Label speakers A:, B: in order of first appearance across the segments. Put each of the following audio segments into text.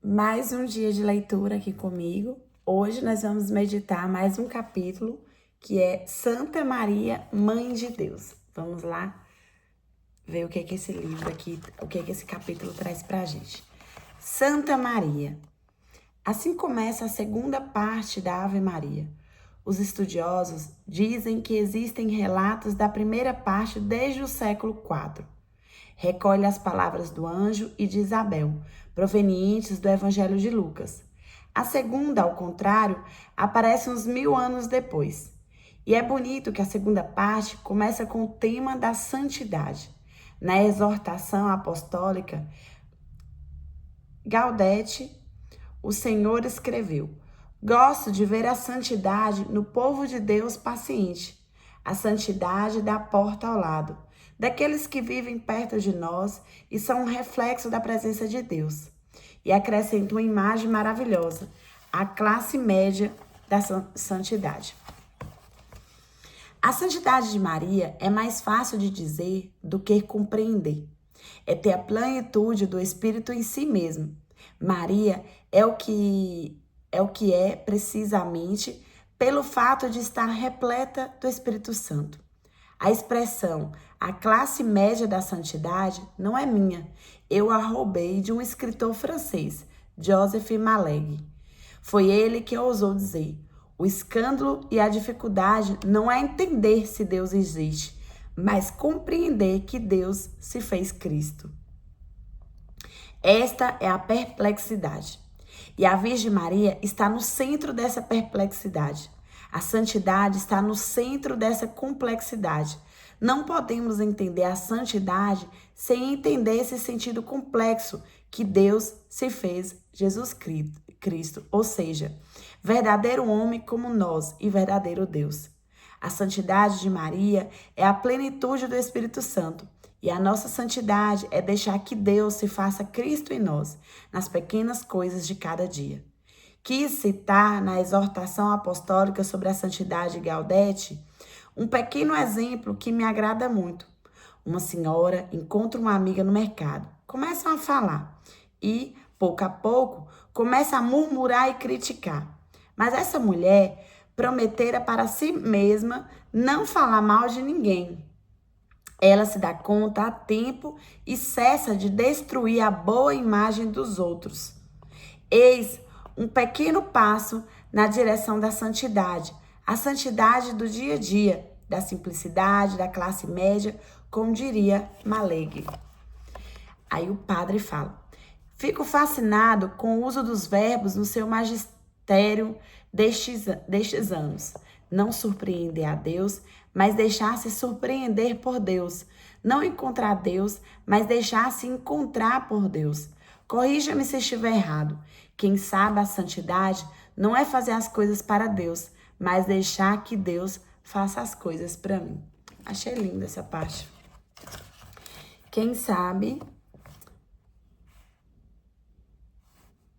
A: Mais um dia de leitura aqui comigo. Hoje nós vamos meditar mais um capítulo que é Santa Maria, Mãe de Deus. Vamos lá ver o que é que esse livro aqui, o que é que esse capítulo traz pra gente. Santa Maria. Assim começa a segunda parte da Ave Maria. Os estudiosos dizem que existem relatos da primeira parte desde o século IV. Recolhe as palavras do anjo e de Isabel, provenientes do Evangelho de Lucas. A segunda, ao contrário, aparece uns 1000 anos depois. E é bonito que a segunda parte começa com o tema da santidade. Na exortação apostólica Gaudete, o Senhor escreveu: gosto de ver a santidade no povo de Deus paciente, a santidade da porta ao lado, daqueles que vivem perto de nós e são um reflexo da presença de Deus. E acrescenta uma imagem maravilhosa, a classe média da santidade. A santidade de Maria é mais fácil de dizer do que compreender. É ter a plenitude do Espírito em si mesmo. Maria é o que é precisamente pelo fato de estar repleta do Espírito Santo. A expressão a classe média da santidade não é minha. Eu a roubei de um escritor francês, Joseph Malegue. Foi ele que ousou dizer: o escândalo e a dificuldade não é entender se Deus existe, mas compreender que Deus se fez Cristo. Esta é a perplexidade. E a Virgem Maria está no centro dessa perplexidade. A santidade está no centro dessa complexidade. Não podemos entender a santidade sem entender esse sentido complexo que Deus se fez Jesus Cristo, ou seja, verdadeiro homem como nós e verdadeiro Deus. A santidade de Maria é a plenitude do Espírito Santo. E a nossa santidade é deixar que Deus se faça Cristo em nós, nas pequenas coisas de cada dia. Quis citar na exortação apostólica sobre a santidade de Gaudete um pequeno exemplo que me agrada muito. Uma senhora encontra uma amiga no mercado, começam a falar e, pouco a pouco, começa a murmurar e criticar. Mas essa mulher prometera para si mesma não falar mal de ninguém. Ela se dá conta a tempo e cessa de destruir a boa imagem dos outros. Eis um pequeno passo na direção da santidade, a santidade do dia a dia, da simplicidade, da classe média, como diria Malegue. Aí o padre fala: fico fascinado com o uso dos verbos no seu magistério destes anos. Não surpreender a Deus, mas deixar-se surpreender por Deus. Não encontrar Deus, mas deixar-se encontrar por Deus. Corrija-me se estiver errado. Quem sabe a santidade não é fazer as coisas para Deus, mas deixar que Deus faça as coisas para mim. Achei linda essa parte. Quem sabe,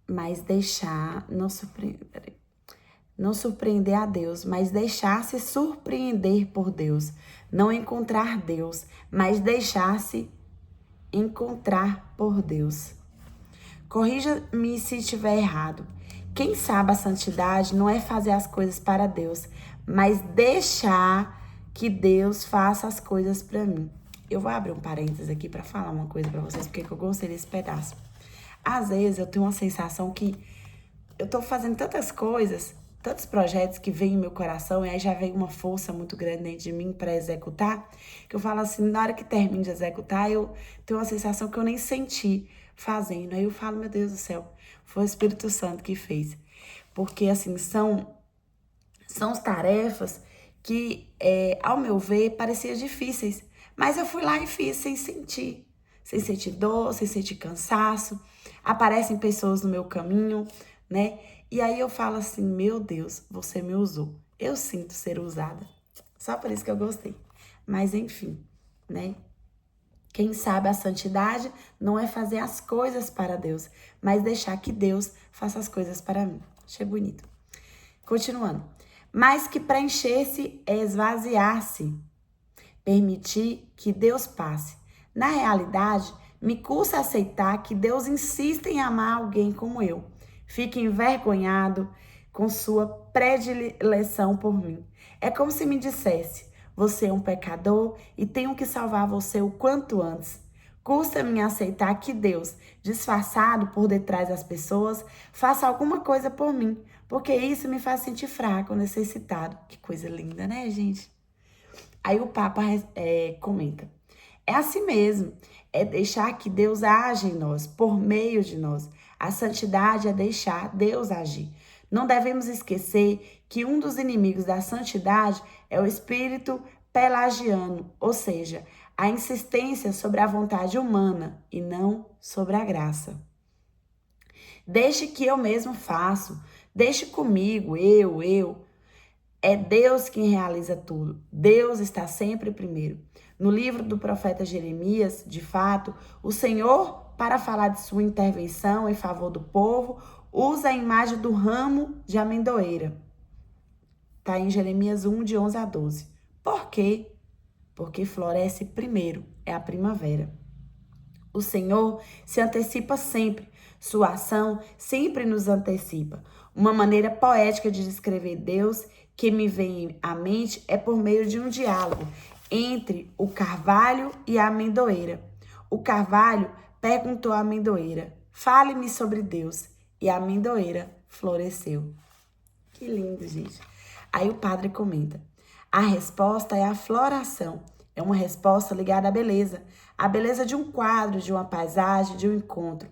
A: mas deixar, não surpreender a Deus, mas deixar-se surpreender por Deus. Não encontrar Deus, mas deixar-se encontrar por Deus. Corrija-me se estiver errado. Quem sabe a santidade não é fazer as coisas para Deus, mas deixar que Deus faça as coisas para mim. Eu vou abrir um parênteses aqui para falar uma coisa para vocês, porque eu gostei desse pedaço. Às vezes eu tenho uma sensação que eu tô fazendo tantas coisas, tantos projetos que vêm em meu coração, e aí já vem uma força muito grande dentro de mim para executar, que eu falo assim, na hora que termino de executar, eu tenho uma sensação que eu nem senti fazendo. Aí eu falo, meu Deus do céu, foi o Espírito Santo que fez. Porque, assim, são tarefas que, ao meu ver, pareciam difíceis. Mas eu fui lá e fiz sem sentir dor, sem sentir cansaço. Aparecem pessoas no meu caminho, né? E aí eu falo assim, meu Deus, você me usou. Eu sinto ser usada. Só por isso que eu gostei. Mas enfim, né? Quem sabe a santidade não é fazer as coisas para Deus, mas deixar que Deus faça as coisas para mim. Achei bonito. Continuando. Mas que preencher-se é esvaziar-se. Permitir que Deus passe. Na realidade, Me custa aceitar que Deus insiste em amar alguém como eu. Fico envergonhado com sua predileção por mim. É como se me dissesse: você é um pecador e tenho que salvar você o quanto antes. Custa-me aceitar que Deus, disfarçado por detrás das pessoas, faça alguma coisa por mim, porque isso me faz sentir fraco, necessitado. Que coisa linda, né, gente? Aí o Papa comenta: é assim mesmo, é deixar que Deus age em nós, por meio de nós. A santidade é deixar Deus agir. Não devemos esquecer que um dos inimigos da santidade é o espírito pelagiano, ou seja, a insistência sobre a vontade humana e não sobre a graça. Deixe que eu mesmo faço, deixe comigo, eu. É Deus quem realiza tudo. Deus está sempre primeiro. No livro do profeta Jeremias, de fato, o Senhor, para falar de sua intervenção em favor do povo, usa a imagem do ramo de amendoeira. Está em Jeremias 1, de 11 a 12. Por quê? Porque floresce primeiro, é a primavera. O Senhor se antecipa sempre. Sua ação sempre nos antecipa. Uma maneira poética de descrever Deus que me vem à mente é por meio de um diálogo entre o carvalho e a amendoeira. O carvalho perguntou à amendoeira: fale-me sobre Deus. E a amendoeira floresceu. Que lindo, gente. Aí o padre comenta: a resposta é a floração. É uma resposta ligada à beleza. A beleza de um quadro, de uma paisagem, de um encontro.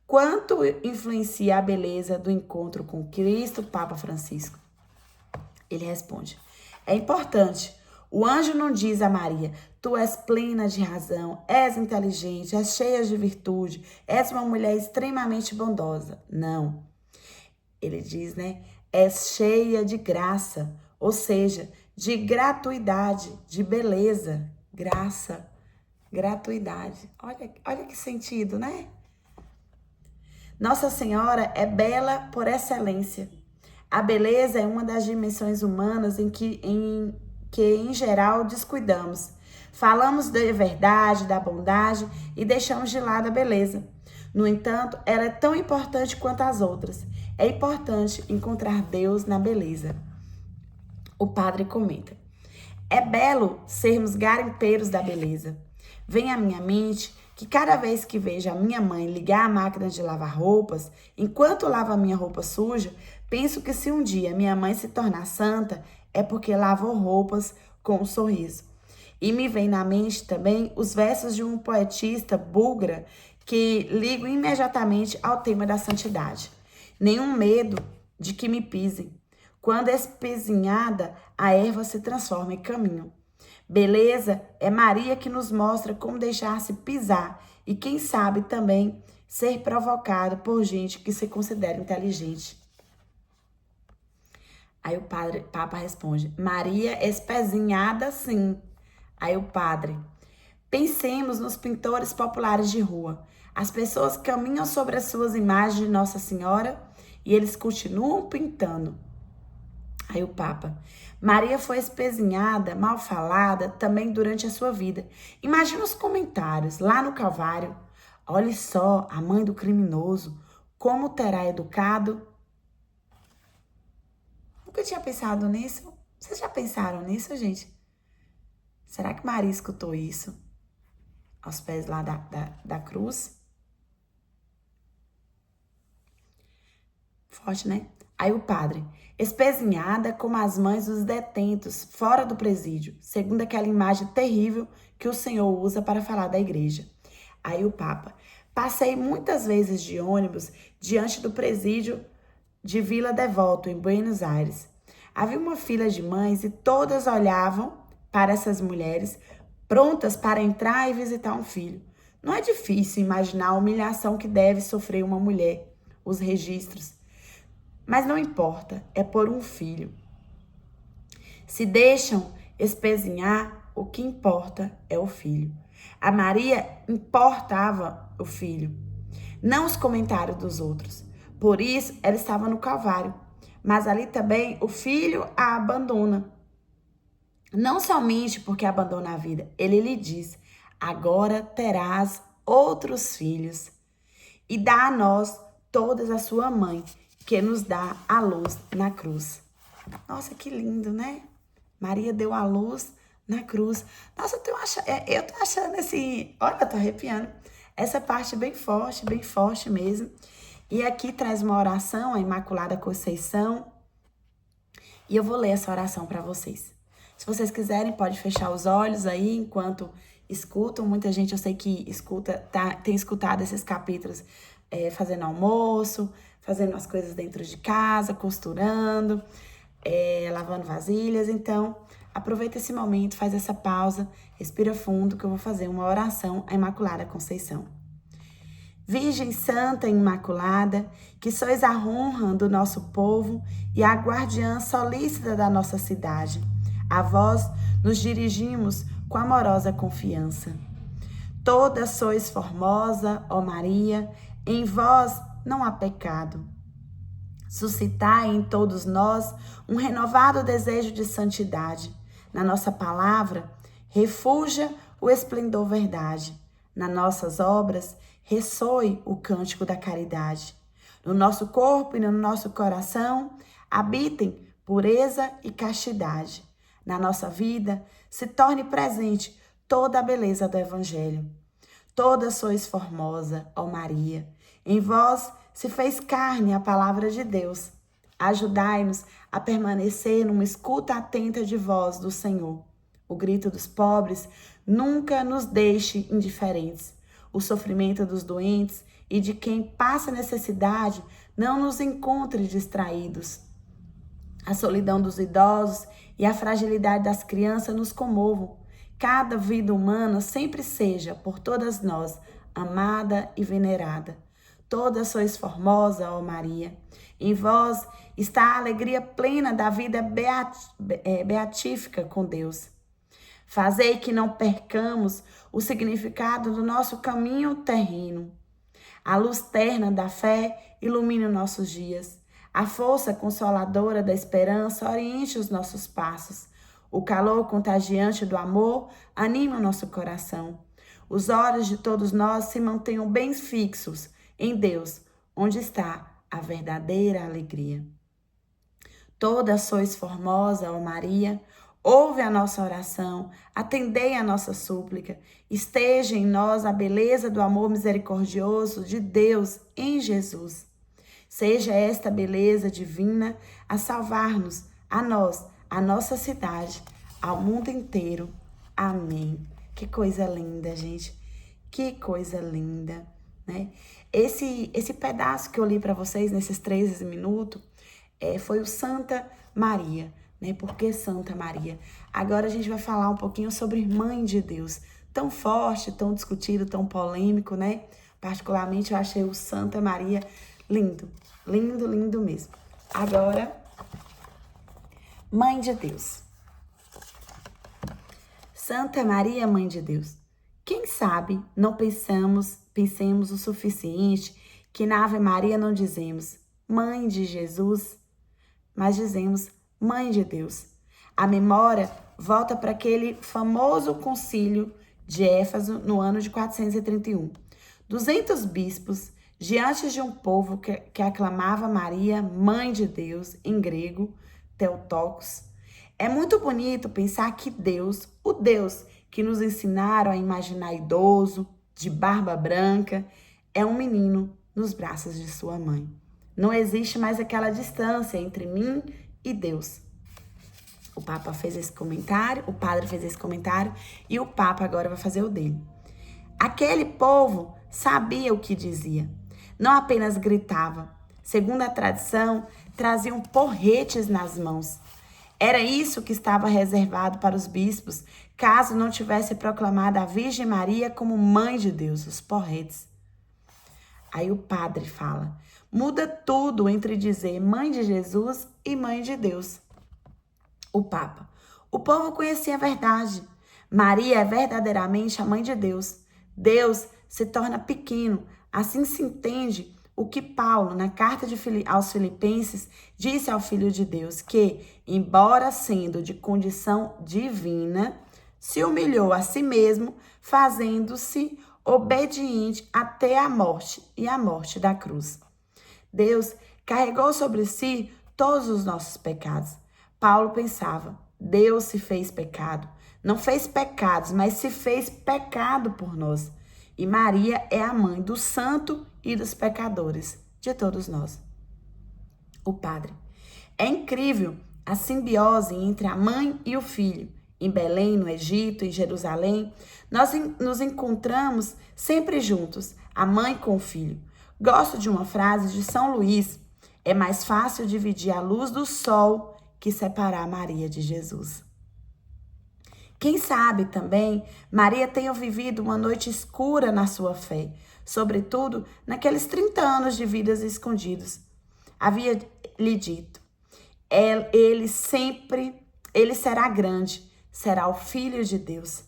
A: Quanto influencia a beleza do encontro com Cristo, Papa Francisco? Ele responde: é importante. O anjo não diz a Maria: tu és plena de razão, és inteligente, és cheia de virtude, és uma mulher extremamente bondosa. Não. Ele diz, né? És cheia de graça, ou seja, de gratuidade, de beleza. Graça, gratuidade. Olha que sentido, né? Nossa Senhora é bela por excelência. A beleza é uma das dimensões humanas em que, em geral, descuidamos. Falamos da verdade, da bondade e deixamos de lado a beleza. No entanto, ela é tão importante quanto as outras. É importante encontrar Deus na beleza. O padre comenta: é belo sermos garimpeiros da beleza. Vem à minha mente que cada vez que vejo a minha mãe ligar a máquina de lavar roupas, enquanto lava a minha roupa suja, penso que se um dia minha mãe se tornar santa, é porque lavou roupas com um sorriso. E me vem na mente também os versos de um poetista búlgara que ligo imediatamente ao tema da santidade. Nenhum medo de que me pisem. Quando espezinhada, a erva se transforma em caminho. Beleza é Maria que nos mostra como deixar-se pisar e, quem sabe, também ser provocado por gente que se considera inteligente. Aí o Papa responde: Maria espezinhada, sim. Aí o padre: pensemos nos pintores populares de rua. As pessoas caminham sobre as suas imagens de Nossa Senhora e eles continuam pintando. Aí o Papa: Maria foi espezinhada, mal falada também durante a sua vida. Imagina os comentários lá no Calvário. Olhe só, a mãe do criminoso, como terá educado. Nunca tinha pensado nisso. Vocês já pensaram nisso, gente? Será que Maria escutou isso? Aos pés lá da cruz? Forte, né? Aí o padre: espezinhada como as mães dos detentos fora do presídio, segundo aquela imagem terrível que o Senhor usa para falar da igreja. Aí o Papa: passei muitas vezes de ônibus diante do presídio de Vila Devoto, em Buenos Aires. Havia uma fila de mães e todas olhavam para essas mulheres, prontas para entrar e visitar um filho. Não é difícil imaginar a humilhação que deve sofrer uma mulher, os registros. Mas não importa, é por um filho. Se deixam espezinhar, o que importa é o filho. A Maria importava o filho, não os comentários dos outros. Por isso, ela estava no Calvário. Mas ali também o filho a abandona. Não somente porque abandona a vida, ele lhe diz: agora terás outros filhos. E dá a nós todas a sua mãe, que nos dá a luz na cruz. Nossa, que lindo, né? Maria deu a luz na cruz. Nossa, eu tô achando esse... Olha, eu tô arrepiando. Essa parte bem forte mesmo. E aqui traz uma oração, a Imaculada Conceição. E eu vou ler essa oração para vocês. Se vocês quiserem, pode fechar os olhos aí enquanto escutam. Muita gente, eu sei que tem escutado esses capítulos fazendo almoço, fazendo as coisas dentro de casa, costurando, lavando vasilhas. Então, aproveita esse momento, faz essa pausa, respira fundo, que eu vou fazer uma oração à Imaculada Conceição. Virgem Santa e Imaculada, que sois a honra do nosso povo e a guardiã solícita da nossa cidade, a vós nos dirigimos com amorosa confiança. Toda sois formosa, ó Maria, em vós não há pecado. Suscitai em todos nós um renovado desejo de santidade. Na nossa palavra, refugia o esplendor verdade. Nas nossas obras, ressoe o cântico da caridade. No nosso corpo e no nosso coração, habitem pureza e castidade. Na nossa vida, se torne presente toda a beleza do Evangelho. Toda sois formosa, ó Maria. Em vós se fez carne a palavra de Deus. Ajudai-nos a permanecer numa escuta atenta de voz do Senhor. O grito dos pobres nunca nos deixe indiferentes. O sofrimento dos doentes e de quem passa necessidade não nos encontre distraídos. A solidão dos idosos e a fragilidade das crianças nos comovam. Cada vida humana sempre seja, por todas nós, amada e venerada. Toda sois formosa, ó Maria. Em vós está a alegria plena da vida beatífica com Deus. Fazei que não percamos o significado do nosso caminho terreno. A luz terna da fé ilumine os nossos dias. A força consoladora da esperança oriente os nossos passos. O calor contagiante do amor anima o nosso coração. Os olhos de todos nós se mantenham bem fixos em Deus, onde está a verdadeira alegria. Toda sois formosa, ó Maria. Ouve a nossa oração, atendei a nossa súplica, esteja em nós a beleza do amor misericordioso de Deus em Jesus. Seja esta beleza divina a salvar-nos, a nós, a nossa cidade, ao mundo inteiro. Amém. Que coisa linda, gente. Que coisa linda, né? Esse pedaço que eu li para vocês nesses 13 minutos foi o Santa Maria. Né? Por que Santa Maria? Agora a gente vai falar um pouquinho sobre Mãe de Deus. Tão forte, tão discutido, tão polêmico, né? Particularmente eu achei o Santa Maria lindo. Lindo, lindo mesmo. Agora, Mãe de Deus. Santa Maria, Mãe de Deus. Quem sabe não pensemos o suficiente que na Ave Maria não dizemos Mãe de Jesus, mas dizemos Mãe de Deus. A memória volta para aquele famoso concílio de Éfeso no ano de 431. 200 bispos, diante de um povo que aclamava Maria, Mãe de Deus, em grego, Theotokos. É muito bonito pensar que Deus, o Deus que nos ensinaram a imaginar idoso, de barba branca, é um menino nos braços de sua mãe. Não existe mais aquela distância entre mim e Deus. O Papa fez esse comentário, o padre fez esse comentário e o Papa agora vai fazer o dele. Aquele povo sabia o que dizia, não apenas gritava. Segundo a tradição, traziam porretes nas mãos. Era isso que estava reservado para os bispos, caso não tivesse proclamado a Virgem Maria como Mãe de Deus, os porretes. Aí o padre fala, muda tudo entre dizer Mãe de Jesus e Mãe de Deus. O Papa, o povo conhecia a verdade. Maria é verdadeiramente a Mãe de Deus. Deus se torna pequeno, assim se entende o que Paulo, na carta aos Filipenses, disse ao Filho de Deus, que, embora sendo de condição divina, se humilhou a si mesmo, fazendo-se obediente até a morte e a morte da cruz. Deus carregou sobre si todos os nossos pecados. Paulo pensava, Deus se fez pecado. Não fez pecados, mas se fez pecado por nós. E Maria é a mãe do santo e dos pecadores, de todos nós. O Padre. É incrível a simbiose entre a mãe e o filho. Em Belém, no Egito, em Jerusalém, nós nos encontramos sempre juntos, a mãe com o filho. Gosto de uma frase de São Luís: é mais fácil dividir a luz do sol que separar Maria de Jesus. Quem sabe também Maria tenha vivido uma noite escura na sua fé, sobretudo naqueles 30 anos de vidas escondidos. Havia lhe dito, ele será grande, será o Filho de Deus.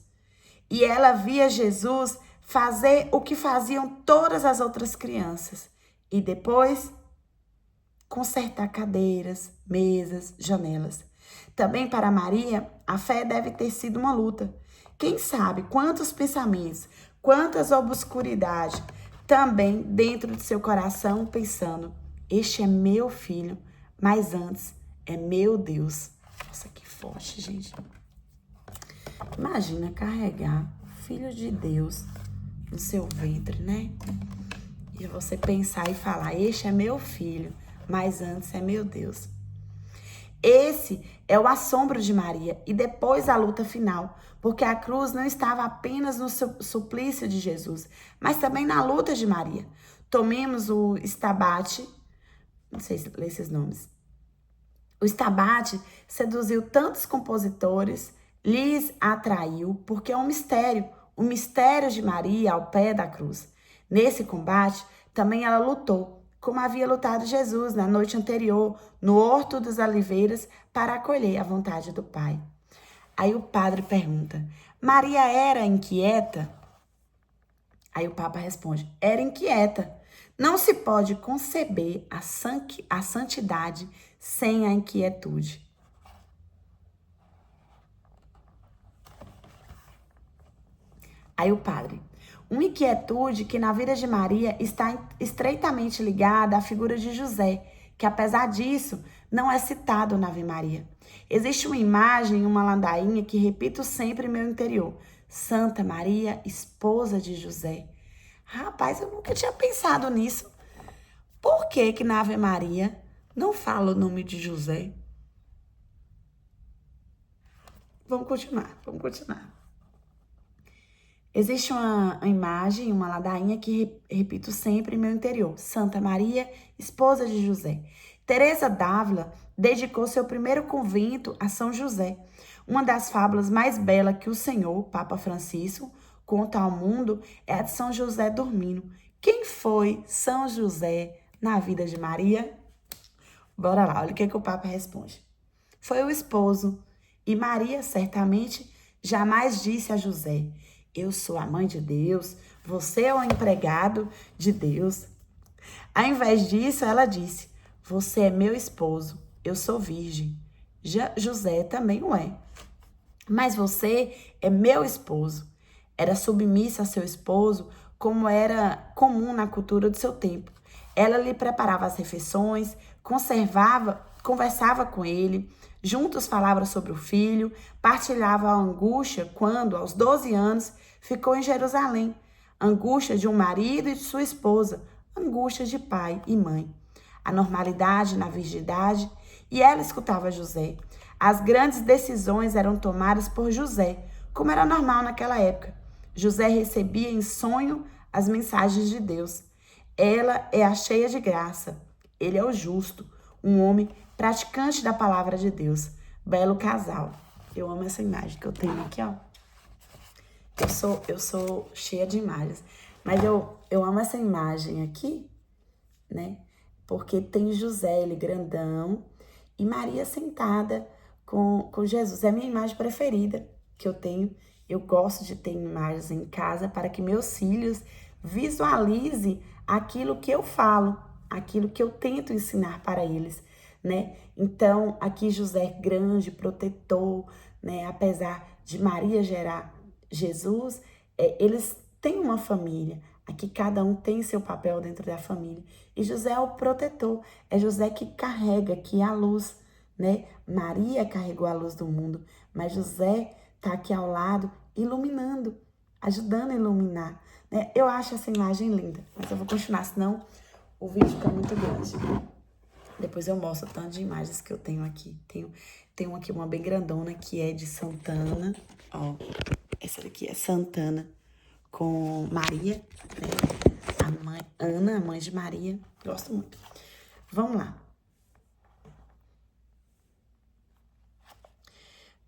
A: E ela via Jesus fazer o que faziam todas as outras crianças. E depois, consertar cadeiras, mesas, janelas. Também para Maria, a fé deve ter sido uma luta. Quem sabe quantos pensamentos, quantas obscuridades também dentro de seu coração pensando, este é meu filho, mas antes é meu Deus. Nossa, que forte, gente. Imagina carregar o Filho de Deus no seu ventre, né? E você pensar e falar, este é meu filho, mas antes é meu Deus. Esse é o assombro de Maria e depois a luta final, porque a cruz não estava apenas no suplício de Jesus, mas também na luta de Maria. Tomemos o Stabat, não sei se lê esses nomes. O Stabat seduziu tantos compositores, lhes atraiu, porque é um mistério, o mistério de Maria ao pé da cruz. Nesse combate, também ela lutou, como havia lutado Jesus na noite anterior, no Horto das Oliveiras, para acolher a vontade do Pai. Aí o padre pergunta, Maria era inquieta? Aí o Papa responde, era inquieta. Não se pode conceber a santidade sem a inquietude. Aí o padre, uma inquietude que na vida de Maria está estreitamente ligada à figura de José, que apesar disso não é citado na Ave Maria. Existe uma imagem, uma ladainha que repito sempre em meu interior. Santa Maria, esposa de José. Rapaz, eu nunca tinha pensado nisso. Por que na Ave Maria não fala o nome de José? Vamos continuar. Existe uma imagem, uma ladainha que repito sempre em meu interior. Santa Maria, esposa de José. Teresa d'Ávila dedicou seu primeiro convento a São José. Uma das fábulas mais belas que o Senhor, Papa Francisco, conta ao mundo é a de São José dormindo. Quem foi São José na vida de Maria? Bora lá, olha o que o Papa responde. Foi o esposo. E Maria, certamente, jamais disse a José, eu sou a mãe de Deus, você é o empregado de Deus. Ao invés disso, ela disse, você é meu esposo, eu sou virgem. José também o é. Mas você é meu esposo. Era submissa a seu esposo, como era comum na cultura do seu tempo. Ela lhe preparava as refeições, conversava com ele, juntos falavam sobre o filho, partilhava a angústia quando, aos 12 anos, ficou em Jerusalém. Angústia de um marido e de sua esposa, angústia de pai e mãe. A normalidade na virgindade, e ela escutava José. As grandes decisões eram tomadas por José, como era normal naquela época. José recebia em sonho as mensagens de Deus. Ela é a cheia de graça. Ele é o justo, um homem praticante da palavra de Deus. Belo casal. Eu amo essa imagem que eu tenho aqui, ó. Eu sou cheia de imagens. Mas eu amo essa imagem aqui, né? Porque tem José, ele grandão, e Maria sentada com Jesus. É a minha imagem preferida que eu tenho. Eu gosto de ter imagens em casa para que meus filhos visualizem aquilo que eu falo, aquilo que eu tento ensinar para eles, né? Então, aqui José grande, protetor, né? Apesar de Maria gerar Jesus, eles tem uma família. Aqui cada um tem seu papel dentro da família. E José é o protetor, é José que carrega aqui a luz, né? Maria carregou a luz do mundo, mas José tá aqui ao lado, iluminando, ajudando a iluminar, né? Eu acho essa imagem linda, mas eu vou continuar, senão o vídeo fica muito grande. Depois eu mostro o tanto de imagens que eu tenho aqui. Tenho aqui uma bem grandona que é de Santana, ó. Essa daqui é Santana com Maria, né? A mãe, Ana, a mãe de Maria. Gosto muito. Vamos lá.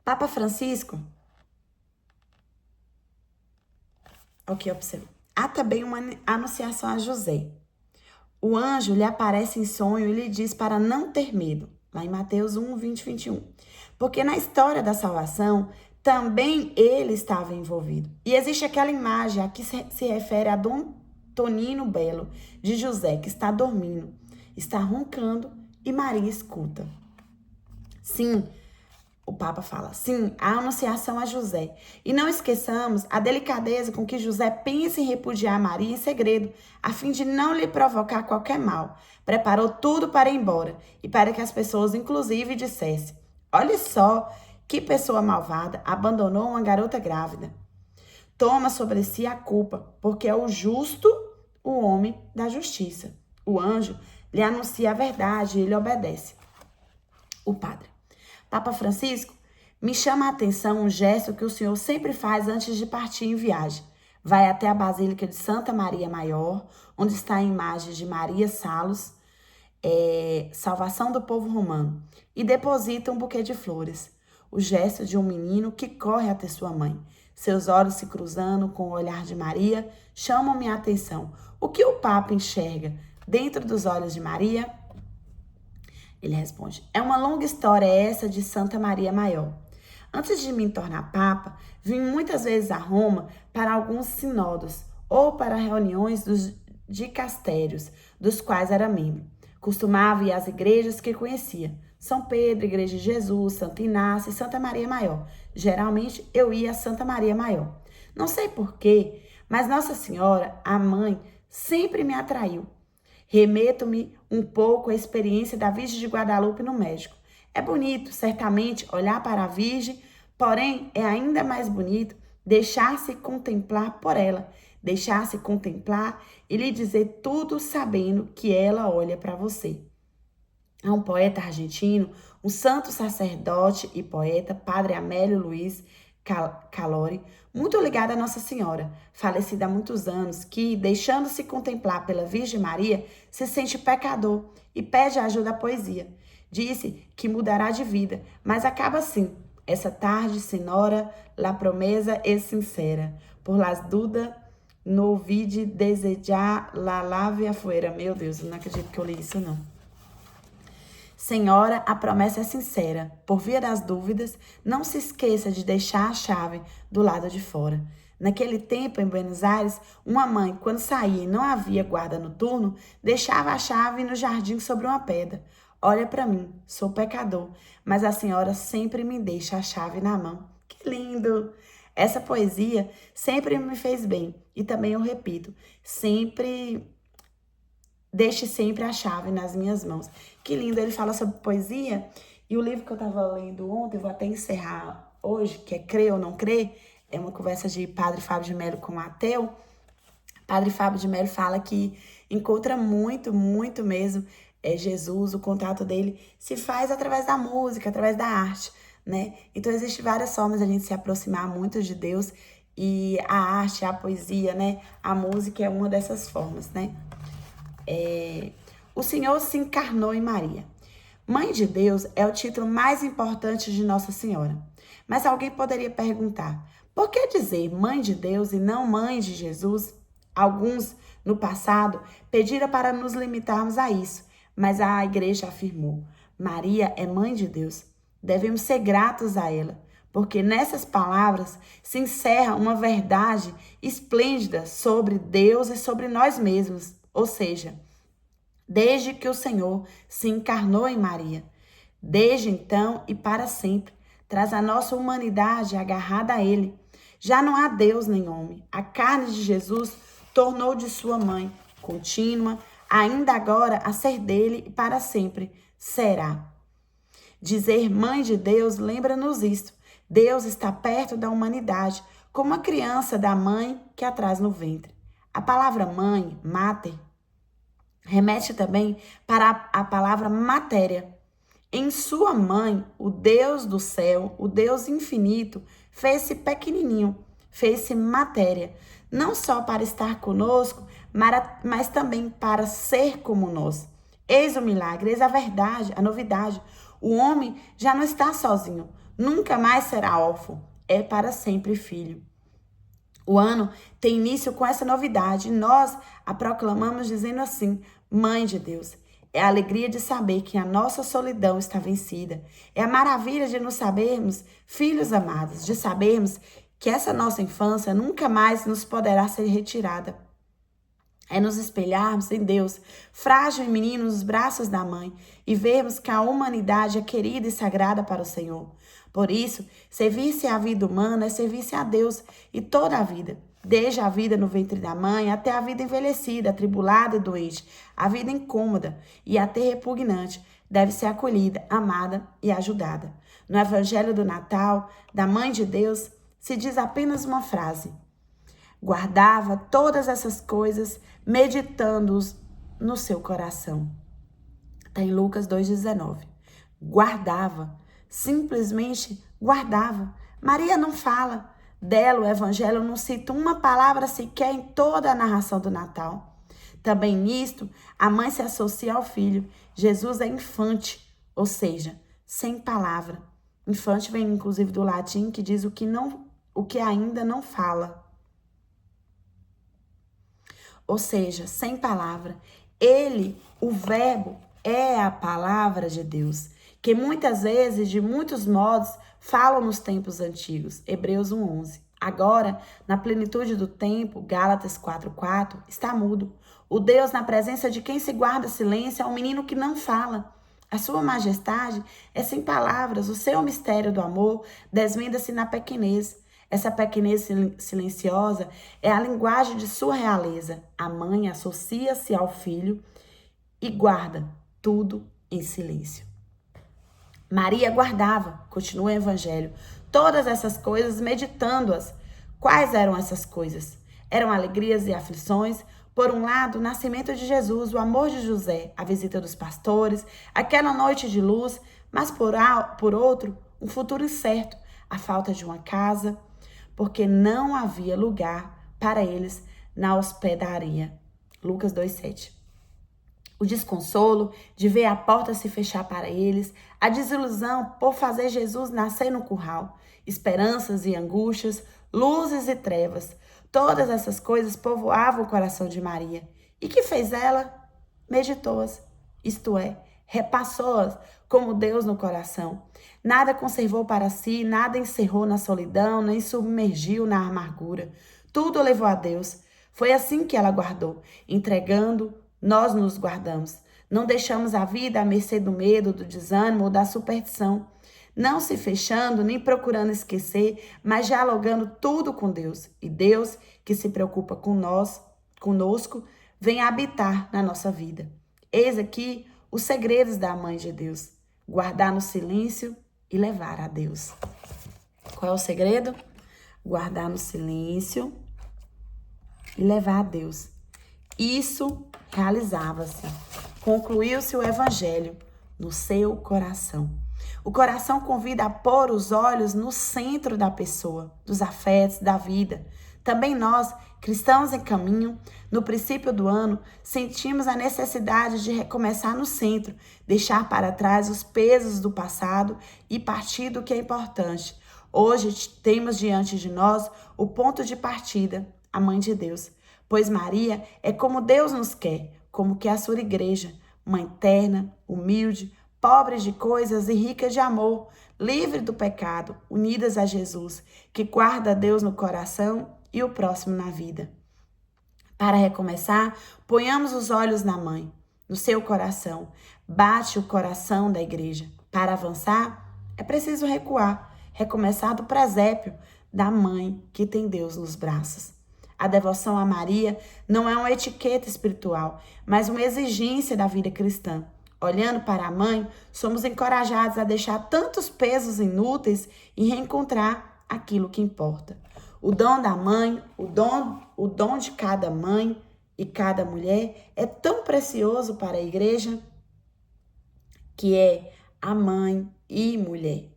A: Papa Francisco. O que eu observei? Há também uma anunciação a José. O anjo lhe aparece em sonho e lhe diz para não ter medo. Lá em Mateus 1, 20, 21. Porque na história da salvação, também ele estava envolvido. E existe aquela imagem a que se refere a Dom Tonino Belo, de José, que está dormindo, está roncando e Maria escuta. Sim, o Papa fala, sim, a anunciação a José. E não esqueçamos a delicadeza com que José pensa em repudiar Maria em segredo, a fim de não lhe provocar qualquer mal. Preparou tudo para ir embora e para que as pessoas, inclusive, dissessem: olha só que pessoa malvada abandonou uma garota grávida. Toma sobre si a culpa, porque é o justo o homem da justiça. O anjo lhe anuncia a verdade e ele obedece. O padre. Papa Francisco, me chama a atenção um gesto que o senhor sempre faz antes de partir em viagem. Vai até a Basílica de Santa Maria Maior, onde está a imagem de Maria Salos, salvação do povo romano, e deposita um buquê de flores. O gesto de um menino que corre até sua mãe. Seus olhos se cruzando com o olhar de Maria chamam minha atenção. O que o Papa enxerga dentro dos olhos de Maria? Ele responde: é uma longa história essa de Santa Maria Maior. Antes de me tornar Papa, vim muitas vezes a Roma para alguns sinodos ou para reuniões dos dicastérios, dos quais era membro. Costumava ir às igrejas que conhecia. São Pedro, Igreja de Jesus, Santo Inácio e Santa Maria Maior. Geralmente eu ia a Santa Maria Maior. Não sei porquê, mas Nossa Senhora, a mãe, sempre me atraiu. Remeto-me um pouco à experiência da Virgem de Guadalupe no México. É bonito, certamente, olhar para a Virgem, porém é ainda mais bonito deixar-se contemplar por ela, deixar-se contemplar e lhe dizer tudo sabendo que ela olha para você. Há um poeta argentino, um santo sacerdote e poeta, Padre Amélio Luiz Calori, muito ligado a Nossa Senhora, falecida há muitos anos, que, deixando-se contemplar pela Virgem Maria, se sente pecador e pede ajuda à poesia. Disse que mudará de vida, mas acaba assim. Essa tarde, senhora, la promesa é sincera, por las dudas no vide desejar la lave afuera. Meu Deus, eu não acredito que eu li isso, não. Senhora, a promessa é sincera. Por via das dúvidas, não se esqueça de deixar a chave do lado de fora. Naquele tempo, em Buenos Aires, uma mãe, quando saía e não havia guarda noturno, deixava a chave no jardim sobre uma pedra. Olha para mim, sou pecador, mas a senhora sempre me deixa a chave na mão. Que lindo! Essa poesia sempre me fez bem. E também eu repito, deixe sempre a chave nas minhas mãos. Que lindo, ele fala sobre poesia. E o livro que eu estava lendo ontem, vou até encerrar hoje, que é Crer ou Não Crer, é uma conversa de Padre Fábio de Mello com o ateu. Padre Fábio de Mello fala que encontra muito mesmo Jesus, o contato dele se faz através da música, através da arte, né? Então, existem várias formas de a gente se aproximar muito de Deus e a arte, a poesia, né? A música é uma dessas formas, né? O Senhor se encarnou em Maria. Mãe de Deus é o título mais importante de Nossa Senhora. Mas alguém poderia perguntar, por que dizer Mãe de Deus e não Mãe de Jesus? Alguns, no passado, pediram para nos limitarmos a isso, mas a igreja afirmou, Maria é Mãe de Deus. Devemos ser gratos a ela, porque nessas palavras se encerra uma verdade esplêndida sobre Deus e sobre nós mesmos. Ou seja, desde que o Senhor se encarnou em Maria, desde então e para sempre, traz a nossa humanidade agarrada a Ele, Já não há Deus nem homem. A carne de Jesus tornou de sua mãe, contínua, ainda agora a ser dele e para sempre será. Dizer mãe de Deus lembra-nos isto. Deus está perto da humanidade, como a criança da mãe que a traz no ventre. A palavra mãe, mater, remete também para a palavra matéria. Em sua mãe, o Deus do céu, o Deus infinito, fez-se pequenininho, fez-se matéria, não só para estar conosco, mas também para ser como nós. Eis o milagre, eis a verdade, a novidade. O homem já não está sozinho, nunca mais será órfão, é para sempre filho. O ano tem início com essa novidade e nós a proclamamos dizendo assim: Mãe de Deus. É a alegria de saber que a nossa solidão está vencida. É a maravilha de nos sabermos filhos amados, de sabermos que essa nossa infância nunca mais nos poderá ser retirada. É nos espelharmos em Deus, frágil e menino nos braços da mãe, e vermos que a humanidade é querida e sagrada para o Senhor. Por isso, servir-se à vida humana é servir-se a Deus e toda a vida, desde a vida no ventre da mãe até a vida envelhecida, atribulada e doente, a vida incômoda e até repugnante, deve ser acolhida, amada e ajudada. No Evangelho do Natal, da Mãe de Deus, se diz apenas uma frase: guardava todas essas coisas, meditando-os no seu coração. Está em Lucas 2,19. Guardava, simplesmente guardava. Maria não fala. Dela, o Evangelho não cita uma palavra sequer em toda a narração do Natal. Também nisto, a mãe se associa ao filho. Jesus é infante, ou seja, sem palavra. Infante vem inclusive do latim, que diz o que ainda não fala. Ou seja, sem palavra. Ele, o verbo, é a palavra de Deus, que muitas vezes, de muitos modos, falam nos tempos antigos. Hebreus 1:11. Agora, na plenitude do tempo, Gálatas 4:4, está mudo. O Deus, na presença de quem se guarda silêncio, é um menino que não fala. A sua majestade é sem palavras. O seu mistério do amor desvenda-se na pequenez. Essa pequenez silenciosa é a linguagem de sua realeza. A mãe associa-se ao filho e guarda tudo em silêncio. Maria guardava, continua o Evangelho, todas essas coisas, meditando-as. Quais eram essas coisas? Eram alegrias e aflições. Por um lado, o nascimento de Jesus, o amor de José, a visita dos pastores, aquela noite de luz, mas por outro, um futuro incerto, a falta de uma casa, porque não havia lugar para eles na hospedaria. Lucas 2:7. O desconsolo de ver a porta se fechar para eles, a desilusão por fazer Jesus nascer no curral, esperanças e angústias, luzes e trevas, todas essas coisas povoavam o coração de Maria. E que fez ela? Meditou-as, isto é, repassou-as como Deus no coração. Nada conservou para si, nada encerrou na solidão, nem submergiu na amargura. Tudo levou a Deus. Foi assim que ela guardou. Entregando, nós nos guardamos. Não deixamos a vida à mercê do medo, do desânimo ou da superstição. Não se fechando, nem procurando esquecer, mas dialogando tudo com Deus. E Deus, que se preocupa com nós, conosco, vem habitar na nossa vida. Eis aqui os segredos da Mãe de Deus. Guardar no silêncio e levar a Deus. Qual é o segredo? Guardar no silêncio e levar a Deus. Isso realizava-se. Concluiu-se o Evangelho no seu coração. O coração convida a pôr os olhos no centro da pessoa, dos afetos, da vida. Também nós, cristãos em caminho, no princípio do ano, sentimos a necessidade de recomeçar no centro, deixar para trás os pesos do passado e partir do que é importante. Hoje temos diante de nós o ponto de partida, a Mãe de Deus. Pois Maria é como Deus nos quer, como quer a sua igreja, mãe terna, humilde, pobre de coisas e rica de amor, livre do pecado, unidas a Jesus, que guarda Deus no coração e o próximo na vida. Para recomeçar, ponhamos os olhos na mãe, no seu coração. Bate o coração da igreja. Para avançar, é preciso recuar, recomeçar do presépio, da mãe que tem Deus nos braços. A devoção a Maria não é uma etiqueta espiritual, mas uma exigência da vida cristã. Olhando para a mãe, somos encorajados a deixar tantos pesos inúteis e reencontrar aquilo que importa. O dom da mãe, o dom de cada mãe e cada mulher é tão precioso para a igreja, que é a mãe e mulher.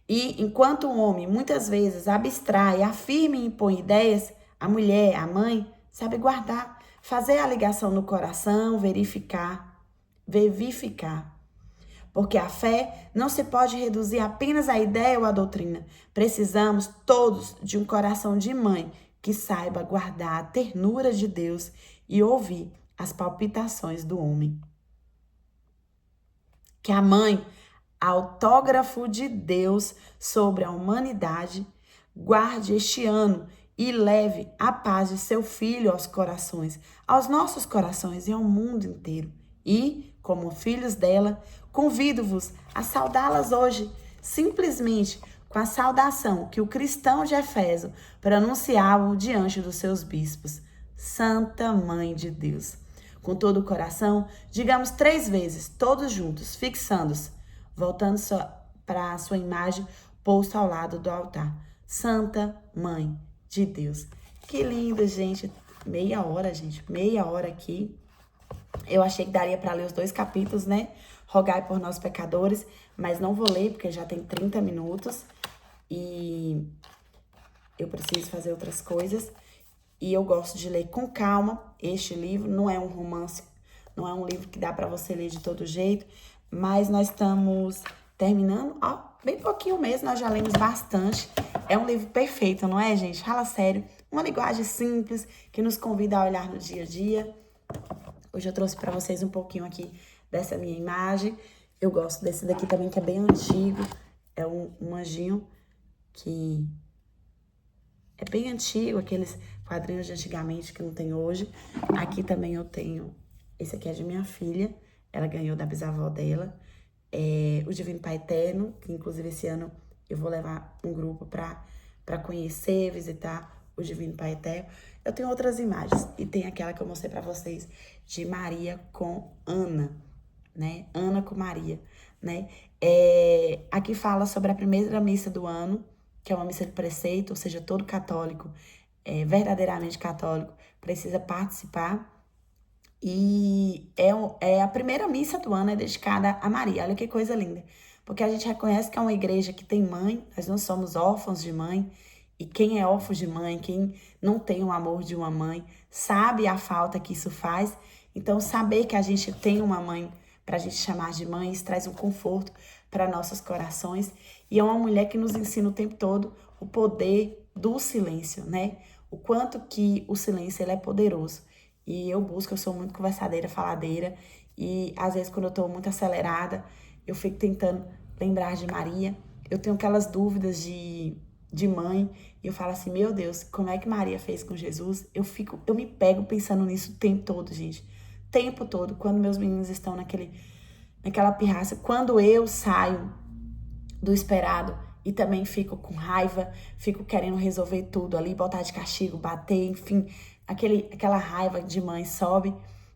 A: E enquanto o homem muitas vezes abstrai, afirma e impõe ideias, a mulher, a mãe, sabe guardar, fazer a ligação no coração, vivificar. Porque a fé não se pode reduzir apenas à ideia ou à doutrina. Precisamos todos de um coração de mãe que saiba guardar a ternura de Deus e ouvir as palpitações do homem. Que a mãe, autógrafo de Deus sobre a humanidade, guarde este ano e leve a paz de seu filho aos corações, aos nossos corações e ao mundo inteiro. E, como filhos dela, convido-vos a saudá-las hoje, simplesmente com a saudação que o cristão de Éfeso pronunciava diante dos seus bispos. Santa Mãe de Deus. Com todo o coração, digamos 3 vezes, todos juntos, fixando-se, voltando para a sua imagem posta ao lado do altar. Santa Mãe de Deus. Que lindo, gente. Meia hora aqui. Eu achei que daria para ler os 2 capítulos, né? Rogai por nós pecadores, mas não vou ler porque já tem 30 minutos e eu preciso fazer outras coisas. E eu gosto de ler com calma. Este livro não é um romance, não é um livro que dá para você ler de todo jeito, mas nós estamos terminando, bem pouquinho mesmo, nós já lemos bastante. É um livro perfeito, não é, gente? Fala sério, uma linguagem simples que nos convida a olhar no dia a dia. Hoje eu trouxe para vocês um pouquinho aqui dessa minha imagem. Eu gosto desse daqui também, que é bem antigo. É um anjinho que é bem antigo, aqueles quadrinhos de antigamente que não tem hoje. Aqui também eu tenho, esse aqui é de minha filha, ela ganhou da bisavó dela. O Divino Pai Eterno, que inclusive esse ano eu vou levar um grupo para conhecer, visitar o Divino Pai Eterno. Eu tenho outras imagens, e tem aquela que eu mostrei para vocês, de Maria com Ana, né? Ana com Maria, né? Aqui fala sobre a primeira missa do ano, que é uma missa de preceito, ou seja, todo católico, verdadeiramente católico, precisa participar. E a primeira missa do ano é dedicada a Maria. Olha que coisa linda. Porque a gente reconhece que é uma igreja que tem mãe, nós não somos órfãos de mãe. E quem é órfão de mãe, quem não tem o amor de uma mãe, sabe a falta que isso faz. Então, saber que a gente tem uma mãe para a gente chamar de mãe, isso traz um conforto para nossos corações. E é uma mulher que nos ensina o tempo todo o poder do silêncio, né? O quanto que o silêncio ele é poderoso. E eu sou muito conversadeira, faladeira. E às vezes quando eu tô muito acelerada, eu fico tentando lembrar de Maria. Eu tenho aquelas dúvidas de mãe. E eu falo assim, meu Deus, como é que Maria fez com Jesus? Eu me pego pensando nisso o tempo todo, gente. O tempo todo, quando meus meninos estão naquela pirraça. Quando eu saio do esperado e também fico com raiva, fico querendo resolver tudo ali, botar de castigo, bater, enfim, aquela raiva de mãe sobe,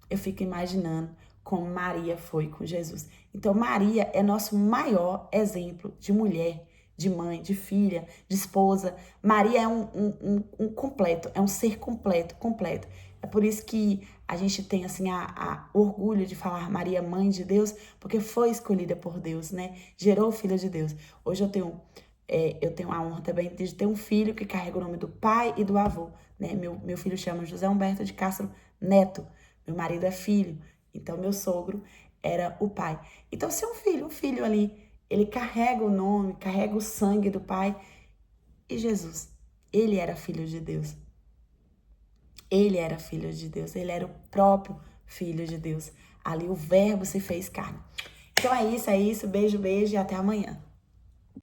A: eu fico imaginando como Maria foi com Jesus. Então, Maria é nosso maior exemplo de mulher, de mãe, de filha, de esposa. Maria é um completo, é um ser completo. É por isso que a gente tem, assim, a orgulho de falar Maria, mãe de Deus, porque foi escolhida por Deus, né? Gerou o Filho de Deus. Hoje eu tenho a honra também de ter um filho que carrega o nome do pai e do avô, né? Meu filho chama José Humberto de Castro Neto. Meu marido é filho. Então, meu sogro era o pai. Então, se um filho ali, ele carrega o nome, carrega o sangue do pai. E Jesus, ele era filho de Deus. Ele era filho de Deus. Ele era o próprio filho de Deus. Ali o verbo se fez carne. Então é isso. Beijo e até amanhã.